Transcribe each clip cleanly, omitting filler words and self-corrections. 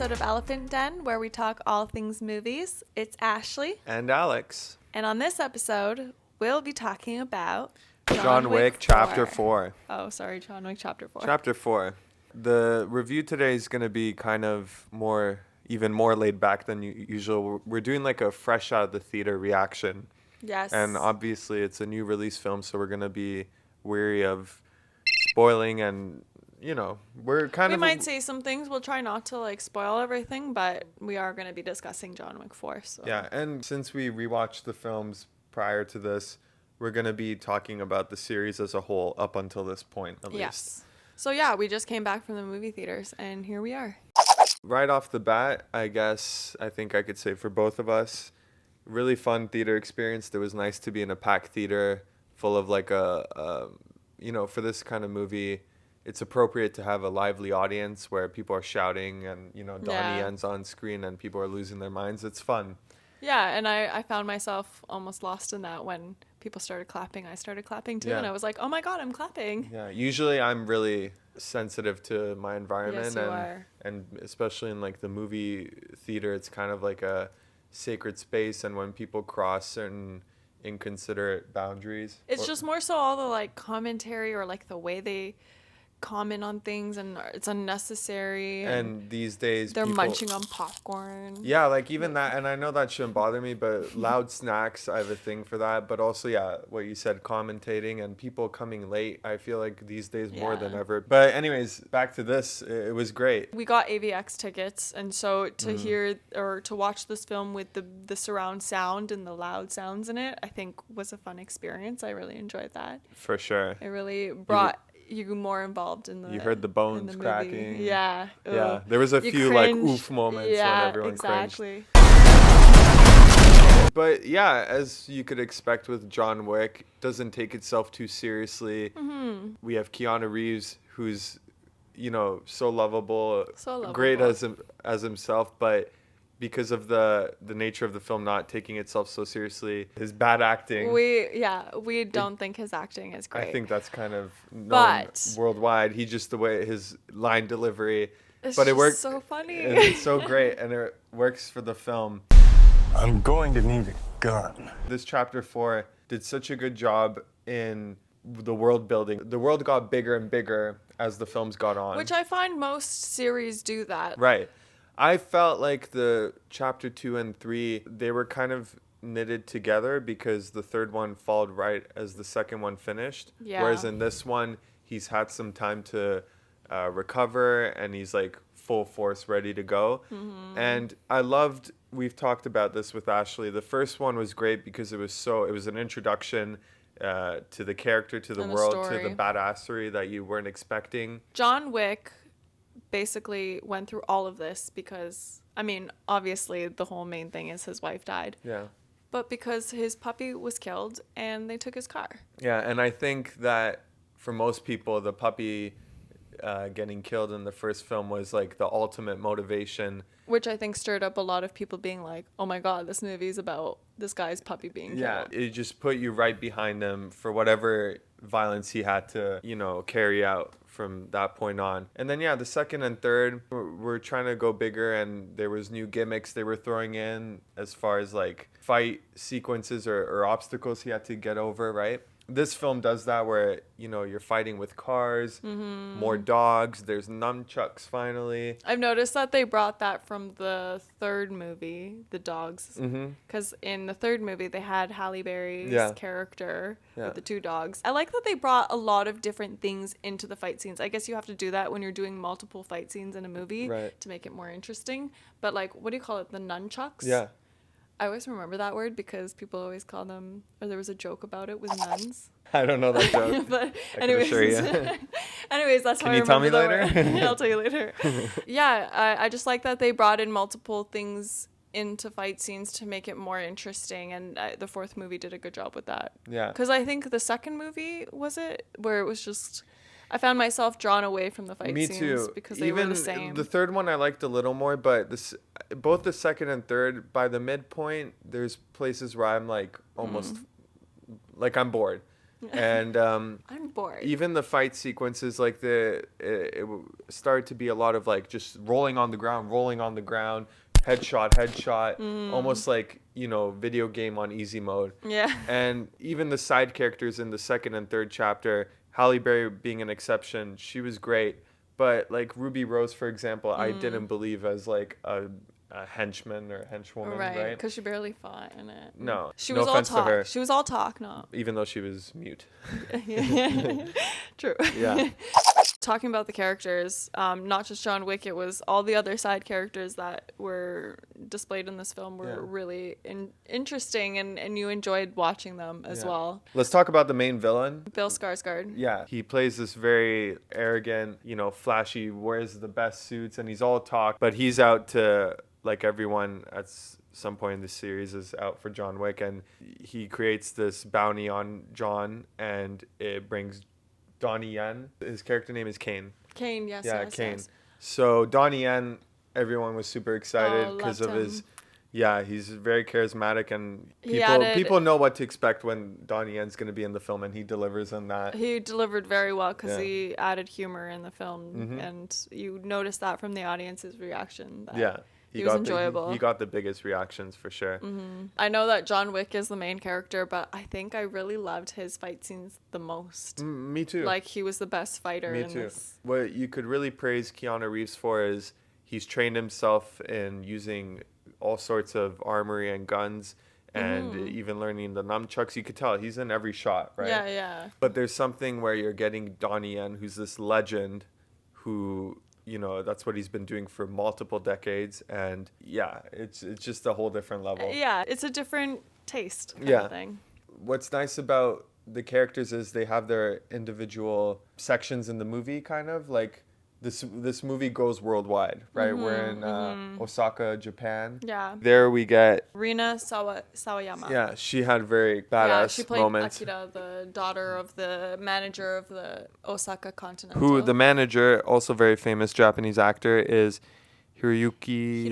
episode of Elephant Den, where we talk all things movies. It's Ashli. And Alex. And on this episode, we'll be talking about John Wick Chapter 4. Oh, sorry, John Wick Chapter 4. Chapter 4. The review today is going to be kind of even more laid back than usual. We're doing like a fresh out of the theater reaction. Yes. And obviously it's a new release film, so we're going to be wary of spoiling and, you know, we might say some things. We'll try not to spoil everything, but we are going to be discussing John Wick 4. So. Yeah, and since we rewatched the films prior to this, we're going to be talking about the series as a whole up until this point, at least. Yes. So yeah, we just came back from the movie theaters, and here we are. Right off the bat, I think I could say for both of us, really fun theater experience. It was nice to be in a packed theater full of for this kind of movie, it's appropriate to have a lively audience where people are shouting and, Donnie Yen's on screen and people are losing their minds. It's fun. Yeah, and I found myself almost lost in that when people started clapping. I started clapping too, and I was like, oh my God, I'm clapping. Yeah, usually I'm really sensitive to my environment. Yes, you are. And especially in the movie theater, it's kind of like a sacred space, and when people cross certain inconsiderate boundaries. It's just more so all the commentary or the way they comment on things, and it's unnecessary. And these days they're munching on popcorn. Yeah, even that, and I know that shouldn't bother me, but loud snacks, I have a thing for that. But also, what you said, commentating and people coming late, I feel like these days more than ever. But anyways, back to this, it was great. We got AVX tickets, and so to hear or to watch this film with the surround sound and the loud sounds in it, I think was a fun experience. I really enjoyed that. For sure. It really brought you more involved in the. You heard the bones cracking. Yeah. Ugh. Yeah. There was a few oof moments when everyone exactly. cringed. But yeah, as you could expect with John Wick, doesn't take itself too seriously. Mm-hmm. We have Keanu Reeves, who's, so lovable, great as himself, but because of the nature of the film not taking itself so seriously, his bad acting. We don't think his acting is great. I think that's kind of known worldwide. He just, the way his line delivery. It works so funny. It's so great, and it works for the film. I'm going to need a gun. This Chapter 4 did such a good job in the world building. The world got bigger and bigger as the films got on. Which I find most series do that. Right. I felt like the Chapter 2 and 3, they were kind of knitted together because the third one followed right as the second one finished. Yeah. Whereas in this one, he's had some time to recover, and he's full force ready to go. Mm-hmm. And we've talked about this with Ashli. The first one was great because it was an introduction to the character, to the world, to the badassery that you weren't expecting. John Wick basically went through all of this because, obviously the whole main thing is his wife died. Yeah. But because his puppy was killed and they took his car. Yeah, and I think that for most people, the puppy getting killed in the first film was the ultimate motivation. Which I think stirred up a lot of people being like, oh my God, this movie's about this guy's puppy being killed. Yeah, it just put you right behind him for whatever violence he had to, carry out from that point on. And then, the second and third were trying to go bigger, and there was new gimmicks they were throwing in as far as fight sequences or obstacles he had to get over, right? This film does that where, you're fighting with cars, more dogs, there's nunchucks finally. I've noticed that they brought that from the third movie, the dogs. Because in the third movie, they had Halle Berry's character with the two dogs. I like that they brought a lot of different things into the fight scenes. I guess you have to do that when you're doing multiple fight scenes in a movie to make it more interesting. But what do you call it? The nunchucks? Yeah. I always remember that word because people always call them, or there was a joke about it with nuns. I don't know that joke. But anyways, anyways, that's how I remember. Can you tell me later? Yeah, I'll tell you later. Yeah, I just like that they brought in multiple things into fight scenes to make it more interesting, and the fourth movie did a good job with that. Yeah. Because I think the second movie, was it, where it was just... I found myself drawn away from the fight scenes. Me too. Because they were the same. The third one I liked a little more, but both the second and third, by the midpoint, there's places where I'm almost I'm bored. And I'm bored. even the fight sequences, like it started to be a lot of like just rolling on the ground, headshot, almost like, video game on easy mode. Yeah. And even the side characters in the second and third chapter, Halle Berry being an exception, she was great. But like Ruby Rose, for example, I didn't believe as like a henchman or henchwoman, right? Because she barely fought in it. No, She no was all offense to talk. her. She was all talk, no. Even though she was mute. True. Yeah. Talking about the characters, not just John Wick, it was all the other side characters that were displayed in this film were really interesting, and you enjoyed watching them as well. Let's talk about the main villain. Bill Skarsgård. Yeah, he plays this very arrogant, flashy, wears the best suits, and he's all talk, but he's out to, like everyone at some point in the series is out for John Wick, and he creates this bounty on John, and it brings Donnie Yen. His character name is Kane. Kane, yes. Yeah, yes, Kane. Yes. So Donnie Yen, everyone was super excited because of his. Yeah, he's very charismatic, and people know what to expect when Donnie Yen's going to be in the film, and he delivers on that. He delivered very well because he added humor in the film, and you noticed that from the audience's reaction. That he was enjoyable. He got the biggest reactions for sure. I know that John Wick is the main character, but I think I really loved his fight scenes the most. Me too. Like, he was the best fighter in this. What you could really praise Keanu Reeves for is he's trained himself in using all sorts of armory and guns, and even learning the nunchucks. You could tell he's in every shot, right? Yeah. But there's something where you're getting Donnie Yen, who's this legend who, that's what he's been doing for multiple decades. And it's just a whole different level. Yeah, it's a different taste kind of thing. What's nice about the characters is they have their individual sections in the movie, kind of like this movie goes worldwide, right? We're in Osaka, Japan. Yeah. There we get Rina Sawayama. Yeah, she had very badass she played moments. Akira, the daughter of the manager of the Osaka Continental. Who the manager, also very famous Japanese actor, is Hiroyuki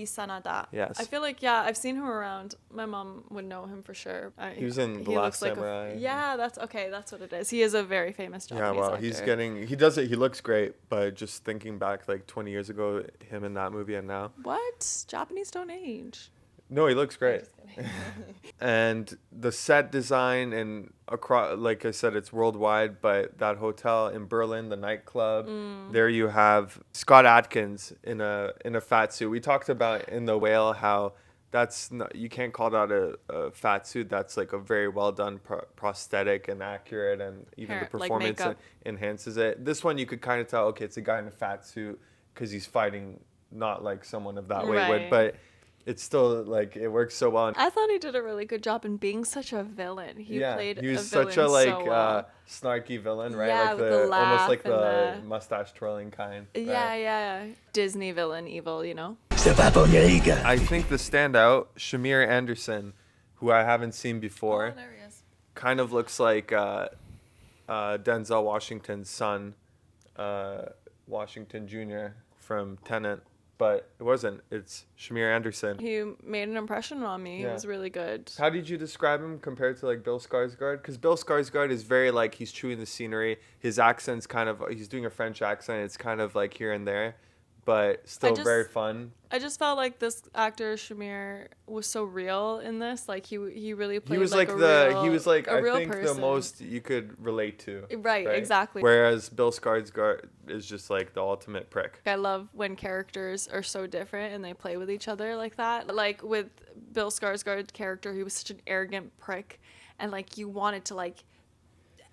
Sanada. Yes. I feel like, I've seen him around. My mom would know him for sure. He was in The Last Samurai. That's what it is. He is a very famous Japanese actor. He looks great, but just thinking back like 20 years ago, him in that movie and now. What? Japanese don't age. No, he looks great. And the set design and across, like I said, it's worldwide, but that hotel in Berlin, the nightclub, there you have Scott Adkins in a fat suit. We talked about in The Whale how you can't call that a fat suit. That's like a very well done prosthetic and accurate, and even the performance enhances it. This one you could kind of tell, okay, it's a guy in a fat suit because he's fighting not like someone of that weight would, but it's still like it works so well. I thought he did a really good job in being such a villain. He was such a snarky villain, right? Yeah, like with the laugh, almost like the mustache twirling kind. Yeah. Disney villain evil, I think the standout, Shamir Anderson, who I haven't seen before, there he is. kind of looks like Denzel Washington's son, Washington Jr. from Tenet. But it wasn't. It's Shamir Anderson. He made an impression on me. Yeah. He was really good. How did you describe him compared to like Bill Skarsgård? Because Bill Skarsgård is very like he's chewing the scenery. His accent's he's doing a French accent. It's kind of like here and there, but still very fun. I just felt like this actor Shamir was so real in this. Like he really played. He was like I think person. The most you could relate to. Right, exactly. Whereas Bill Skarsgård is just like the ultimate prick. I love when characters are so different and they play with each other like that. Like with Bill Skarsgård's character, he was such an arrogant prick, and like you wanted to like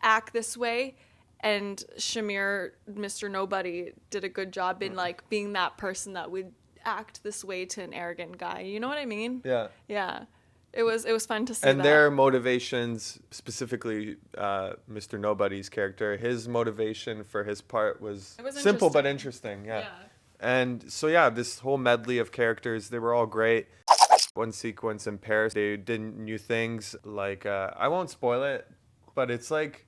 act this way. And Shamir, Mr. Nobody, did a good job in like being that person that would act this way to an arrogant guy. You know what I mean? Yeah. It was fun to see. And their motivations, specifically Mr. Nobody's character, his motivation for his part was simple but interesting. Yeah. And so this whole medley of characters, they were all great. One sequence in Paris, they did new things. Like I won't spoil it, but it's like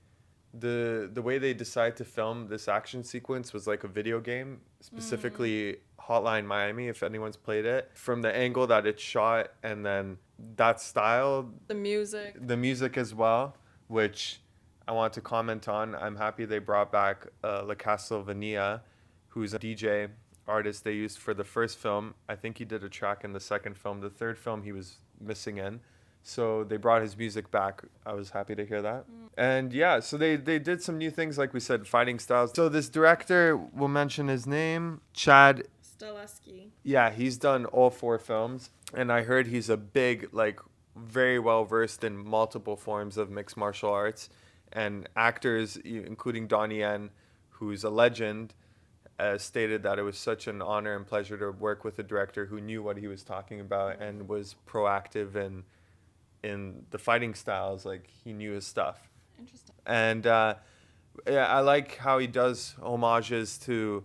the way they decide to film this action sequence was like a video game, specifically Hotline Miami, if anyone's played it. From the angle that it's shot, and then that style, the music as well, which I want to comment on. I'm happy they brought back La Castlevania, who's a DJ artist they used for the first film. I think he did a track in the second film. The third film he was missing in. So they brought his music back. I was happy to hear that. And yeah, so they did some new things, like we said, fighting styles. So this director, we'll mention his name, Chad Stahelski. Yeah, he's done all 4 films. And I heard he's a big, like, very well versed in multiple forms of mixed martial arts. And actors, including Donnie Yen, who's a legend, stated that it was such an honor and pleasure to work with a director who knew what he was talking about and was proactive in the fighting styles. Like, he knew his stuff. Interesting. And yeah, I like how he does homages to,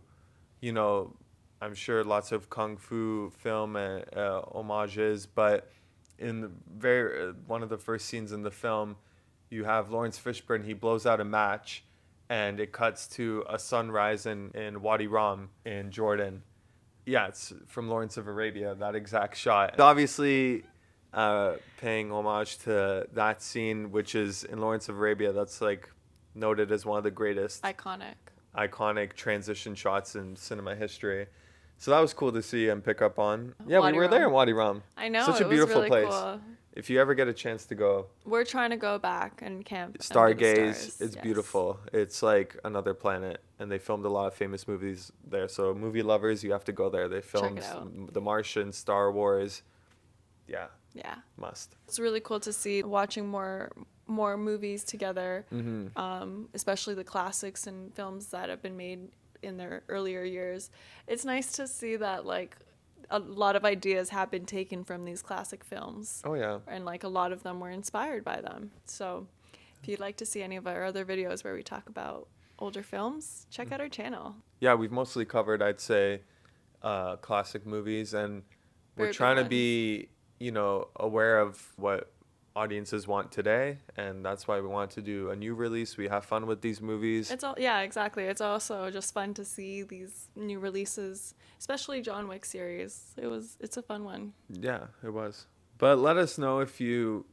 you know, I'm sure lots of kung fu film homages, but in one of the first scenes in the film, you have Lawrence Fishburne. He blows out a match, and it cuts to a sunrise in Wadi Rum in Jordan. Yeah, it's from Lawrence of Arabia, that exact shot. Obviously, paying homage to that scene, which is in Lawrence of Arabia, that's like noted as one of the greatest iconic transition shots in cinema history. So that was cool to see and pick up on. Yeah, we were there in Wadi Rum. I know. Such a beautiful place. Cool. If you ever get a chance to go, we're trying to go back and camp. Stargaze. It's beautiful. It's like another planet, and they filmed a lot of famous movies there. So movie lovers, you have to go there. They filmed The Martian, Star Wars. Yeah. Yeah. Must. It's really cool to see watching more movies together, especially the classics and films that have been made in their earlier years. It's nice to see that, like, a lot of ideas have been taken from these classic films. Oh, yeah. And, like, a lot of them were inspired by them. So if you'd like to see any of our other videos where we talk about older films, check out our channel. Yeah, we've mostly covered, I'd say, classic movies, and we're trying to be, you know, aware of what audiences want today, and that's why we want to do a new release. We have fun with these movies. Exactly. It's also just fun to see these new releases, especially John Wick series. It's a fun one. Yeah, it was. But let us know if you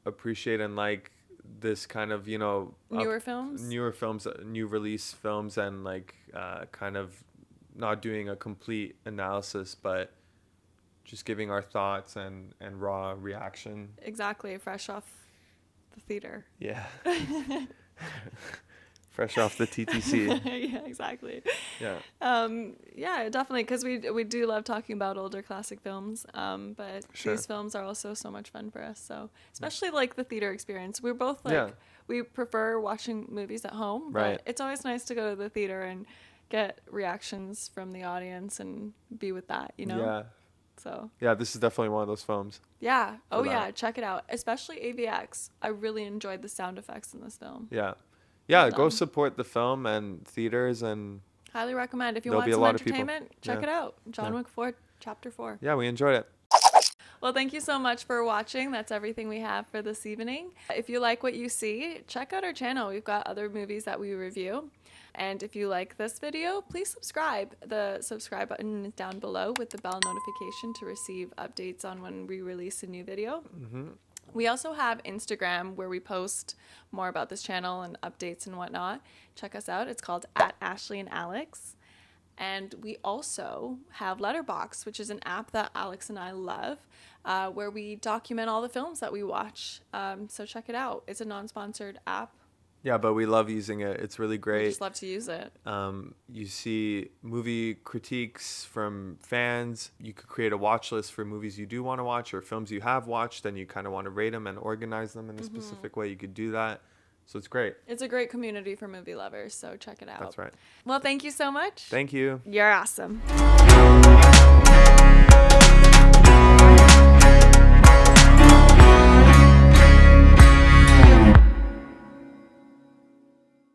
appreciate and like this kind of, you know, newer films, new release films, and like kind of not doing a complete analysis, but just giving our thoughts and raw reaction. Exactly, fresh off the theater. Yeah. Fresh off the TTC. Yeah, exactly. Yeah. Yeah, definitely, because we do love talking about older classic films. But these films are also so much fun for us. So especially like the theater experience. We're both like we prefer watching movies at home. But it's always nice to go to the theater and get reactions from the audience and be with that, you know? Yeah. So yeah, this is definitely one of those films. Yeah. Oh yeah, check it out. Especially AVX. I really enjoyed the sound effects in this film. Yeah. Yeah, go support the film and theaters, and highly recommend. If you want some entertainment, check it out. John Wick 4, Chapter 4. Yeah, we enjoyed it. Well, thank you so much for watching. That's everything we have for this evening. If you like what you see, check out our channel. We've got other movies that we review. And if you like this video, please subscribe. The subscribe button is down below with the bell notification to receive updates on when we release a new video. Mm-hmm. We also have Instagram where we post more about this channel and updates and whatnot. Check us out. It's called @Ashli and Alex. And we also have Letterboxd, which is an app that Alex and I love, where we document all the films that we watch. So check it out. It's a non-sponsored app. Yeah, but we love using it. It's really great. We just love to use it. You see movie critiques from fans. You could create a watch list for movies you do want to watch or films you have watched, and you kind of want to rate them and organize them in a specific way. You could do that. So it's great. It's a great community for movie lovers, so check it out. That's right. Well, thank you so much. Thank you. You're awesome.